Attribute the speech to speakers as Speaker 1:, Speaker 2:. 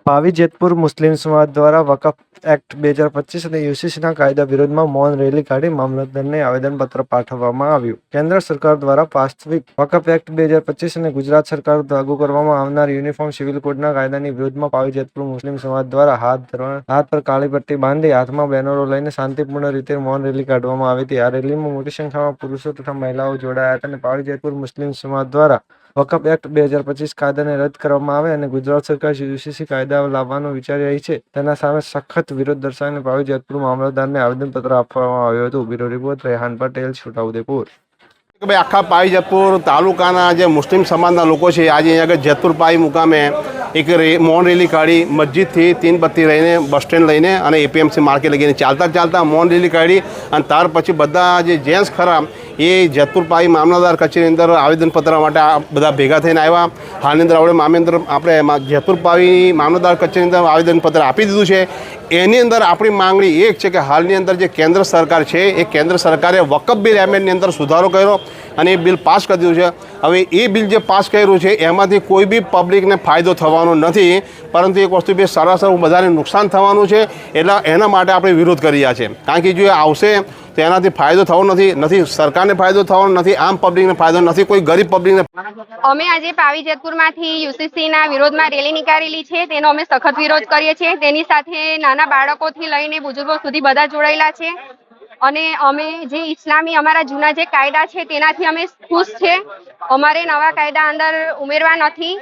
Speaker 1: ભાવી જેતપુર મુસ્લિમ સમાજ દ્વારા વકફ એક્ટ 2025 અને યુસીસીના કાયદા વિરોધમાં મૌન રેલી કાઢી મામલતદારને આવેદનપત્ર પાઠવવામાં આવ્યું. કેન્દ્ર સરકાર દ્વારા પારિત વકફ એક્ટ 2025 અને ગુજરાત સરકાર લાગુ કરવામાં આવનાર યુનિફોર્મ સિવિલ કોડના કાયદાની વિરોધમાં ભાવી જેતપુર મુસ્લિમ સમાજ દ્વારા હાથ પર કાળી પટ્ટી બાંધી હાથમાં બેનરો લઈને શાંતિપૂર્ણ રીતે મૌન રેલી કાઢવામાં આવી હતી. આ રેલીમાં મોટી સંખ્યામાં પુરુષો તથા મહિલાઓ જોડાયા હતા અને ભાવી જેતપુર મુસ્લિમ સમાજ દ્વારા વકફ એક્ટ 2025 કાયદાને રદ કરવામાં આવે અને ગુજરાત સરકાર યુસીસી કાયદા લાવવાનું વિચારી રહી છે તેના સામે સખત વિરોધ દર્શાવીને ભાવી જેતપુર મામલતદારને આવેદનપત્ર આપવામાં આવ્યું હતું. Bureau report Rehan Patel, Chhota Udepur.
Speaker 2: ભાઈ આખા પાવી જેતપુર તાલુકાના જે મુસ્લિમ સમાજના લોકો છે આજે અહીંયા આગળ જેતપુર પાવી મુકામે એક મૌન રેલી કાઢી મસ્જિદથી તીનબત્તી રહીને બસ સ્ટેન્ડ લઈને અને એપીએમસી માર્કેટ લગીને ચાલતા મૌન રેલી કાઢી અને ત્યાર પછી બધા જે જેન્ટ્સ ખરા એ જેતપુર પાવી મામલતદાર કચેરીની અંદર આવેદનપત્ર માટે બધા ભેગા થઈને આવ્યા. હાલની અંદર આપણે જેતપુર પાવી મામલતદાર કચેરીની અંદર આવેદનપત્ર આપી દીધું છે. એની અંદર આપણી માંગણી એક છે કે હાલની અંદર જે કેન્દ્ર સરકાર છે એ કેન્દ્ર સરકારે વકફ બિલ એમેન્ડની અંદર સુધારો કર્યો અને એ બિલ પાસ કરી દીધું છે. હવે એ બિલ જે પાસ કર્યું છે એમાંથી કોઈ બી પબ્લિકને ફાયદો થવાનો નથી, પરંતુ એક વસ્તુ બી સરાસર બધાને નુકસાન થવાનું છે. એટલે એના માટે આપણે વિરોધ કરી રહ્યા છે. કારણ કે જો એ આવશે તો એનાથી ફાયદો થવાનો નથી સરકારને ફાયદો થવાનો નથી, આમ પબ્લિકને ફાયદો નથી, કોઈ ગરીબ પબ્લિકને.
Speaker 3: અમે આજે પાવી જેતપુરમાંથી યુસીસીના વિરોધમાં રેલી નીકાળેલી છે. તેનો અમે સખત વિરોધ કરીએ છીએ. તેની સાથે નાના બાળકોથી લઈને બુઝુર્ગો સુધી બધા જોડાયેલા છે અને અમે જે ઇસ્લામી અમારા જૂના જે કાયદા છે તેનાથી અમે ખુશ છે. અમારે નવા કાયદા અંદર ઉમેરવા નથી.